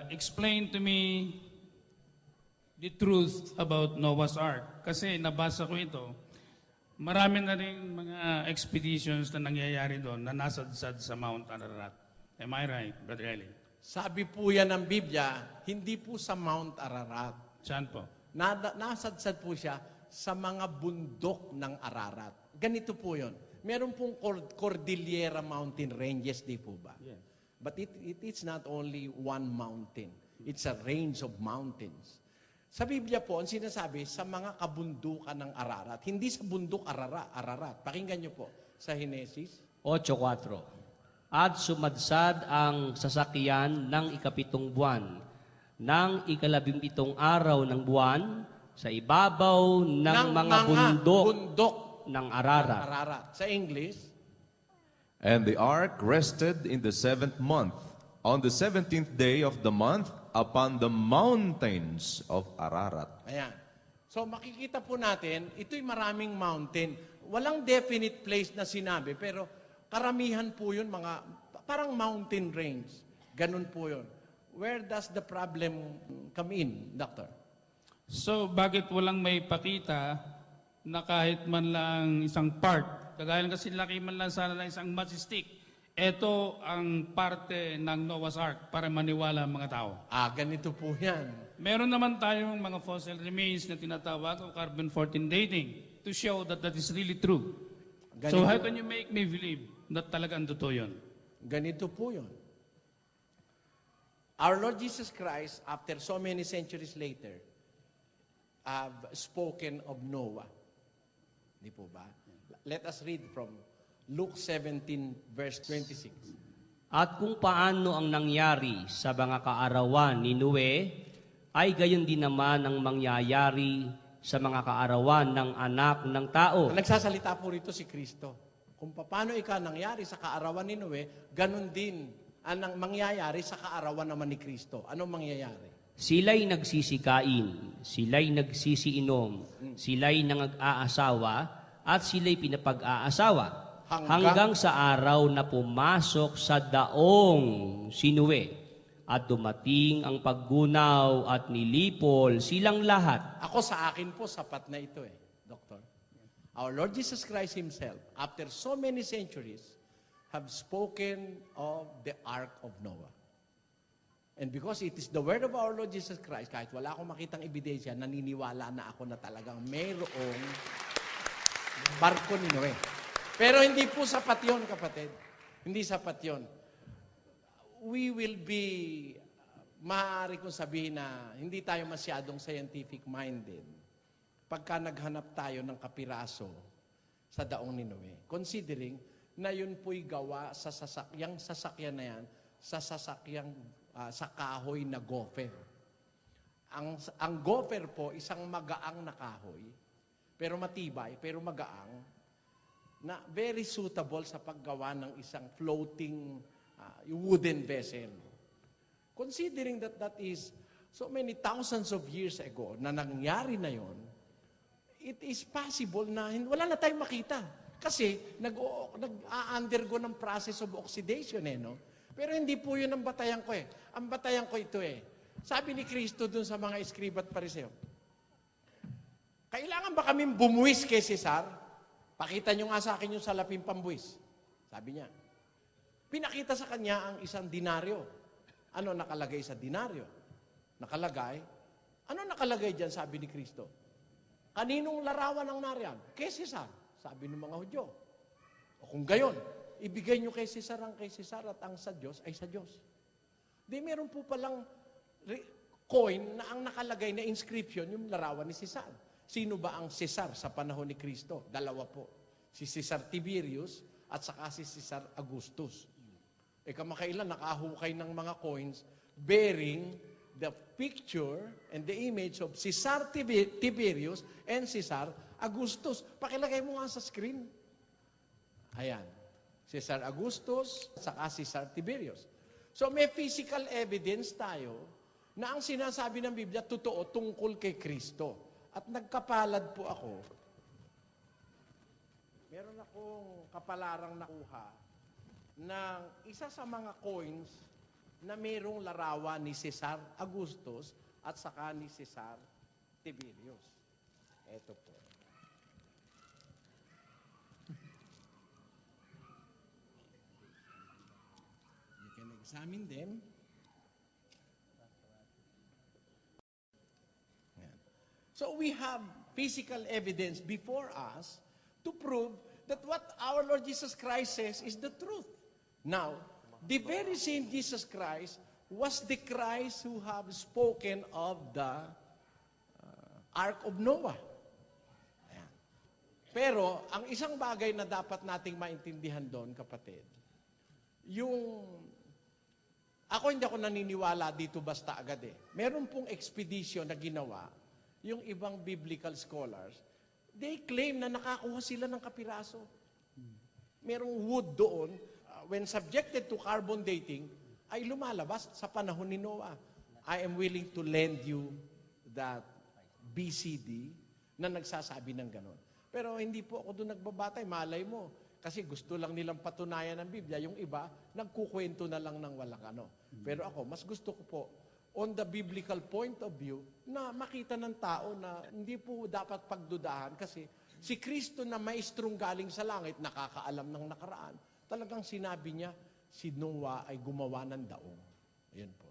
explain to me the truth about Noah's Ark. Kasi nabasa ko ito, marami na rin mga expeditions na nangyayari doon na nasadsad sa Mount Ararat. Am I right, Brother Eli? Sabi po yan ng Biblia, hindi po sa Mount Ararat. Saan po? Nasadsad po siya sa mga bundok ng Ararat. Ganito po yun. Meron pong Cordillera Mountain Ranges, di po ba? Yeah. But it is not only one mountain. It's a range of mountains. Sa Biblia po, ang sinasabi, sa mga kabundukan ng Ararat. Hindi sa bundok Ararat. Pakinggan niyo po sa Henesis 8:4. At sumadsad ang sasakyan ng ikapitong buwan, ng ikalabimpitong araw ng buwan, sa ibabaw ng mga bundok ng Ararat. Sa English, And the ark rested in the 7th month, on the 17th day of the month, upon the mountains of Ararat. ayan. So makikita po natin, ito'y maraming mountain. Walang definite place na sinabi, pero karamihan po yun, parang mountain range. Ganun po yun. Where does the problem come in, Doctor? So, bakit walang may pakita na kahit man lang isang part, kagaya kasi laki man lang sana ng isang matchstick, ito ang parte ng Noah's Ark para maniwala ang mga tao. Ganito po yan. Meron naman tayong mga fossil remains na tinatawag o carbon-14 dating to show that that is really true. So how can you make me believe na talagang totoo yun? Ganito po yun. Our Lord Jesus Christ, after so many centuries later, have spoken of Noah. Di po ba? Let us read from Luke 17, verse 26. At kung paano ang nangyari sa mga kaarawan ni Noe, ay gayon din naman ang mangyayari sa mga kaarawan ng anak ng tao. Nagsasalita po rito si Kristo. Kung paano nangyari sa kaarawan ni Noe, ganun din ang mangyayari sa kaarawan naman ni Kristo. Anong mangyayari? Sila'y nagsisikain, sila'y nagsisiinom, sila'y nang-aasawa, at sila'y pinapag-aasawa. Hanggang sa araw na pumasok sa daong si Noe, at dumating ang paggunaw at nilipol silang lahat. Ako sa akin po, sapat na ito Doctor. Our Lord Jesus Christ Himself, after so many centuries, have spoken of the Ark of Noah. And because it is the word of our Lord Jesus Christ, kahit wala akong makitang ebidensya, naniniwala na ako na talagang mayroong barko ni Noe. Pero hindi po sapat yun, kapatid. Hindi sapat yun. We will be, maaari kong sabihin na hindi tayo masyadong scientific-minded pagka naghanap tayo ng kapiraso sa daong ni Noe. Considering na yun po'y gawa sa sasakyan na yan, sa sasakyang sa kahoy na gopher. Ang gopher po, isang magaang na kahoy, pero matibay, pero magaang, na very suitable sa paggawa ng isang floating wooden vessel. Considering that is so many thousands of years ago na nangyari na yon, it is possible na wala na tayong makita. Kasi nag-undergo ng process of oxidation no? Pero hindi po yun ang batayan ko Ang batayan ko ito Sabi ni Kristo dun sa mga eskriba at pariseo, kailangan ba kaming bumuwis kay Cesar? Pakita nyo nga sa akin yung salaping pambuwis. Sabi niya. Pinakita sa kanya ang isang dinaryo. Ano nakalagay sa dinaryo? Nakalagay. Ano nakalagay dyan, sabi ni Kristo? Kaninong larawan ang nariyan? Kay Cesar, sabi ng mga Hudyo. O kung gayon, ibigay nyo kay Cesar ang kay Cesar at ang sa Diyos ay sa Diyos. Di meron po palang coin na ang nakalagay na inscription yung larawan ni Cesar. Sino ba ang Cesar sa panahon ni Kristo? Dalawa po. Si Cesar Tiberius at saka si Cesar Augustus. Kamakailan nakahukay ng mga coins bearing the picture and the image of Cesar Tiberius and Cesar Augustus. Pakilagay mo nga sa screen. Ayan. Cesar Augustus at saka Cesar Tiberius. So may physical evidence tayo na ang sinasabi ng Biblia totoo tungkol kay Kristo. At nagkapalad po ako, meron akong kapalarang nakuha ng isa sa mga coins na mayroong larawan ni Cesar Augustus at saka ni Cesar Tiberius. Ito po. You can examine them. Yan. So we have physical evidence before us to prove that what our Lord Jesus Christ says is the truth. Now, the very same Jesus Christ was the Christ who have spoken of the Ark of Noah. Ayan. Pero, ang isang bagay na dapat nating maintindihan doon, kapatid, ako hindi ako naniniwala dito basta agad eh. Meron pong expedition na ginawa, yung ibang biblical scholars, they claim na nakakuha sila ng kapiraso. Merong wood doon, when subjected to carbon dating, ay lumalabas sa panahon ni Noah. I am willing to lend you that BCD na nagsasabi ng ganon. Pero hindi po ako doon nagbabatay, malay mo. Kasi gusto lang nilang patunayan ng Biblia. Yung iba, nagkukwento na lang ng walang ano. Pero ako, mas gusto ko po, on the biblical point of view, na makita ng tao na hindi po dapat pagdudahan kasi si Kristo na maestrong galing sa langit, nakakaalam ng nakaraan, talagang sinabi niya, si Noah ay gumawa ng daong. Ayan po.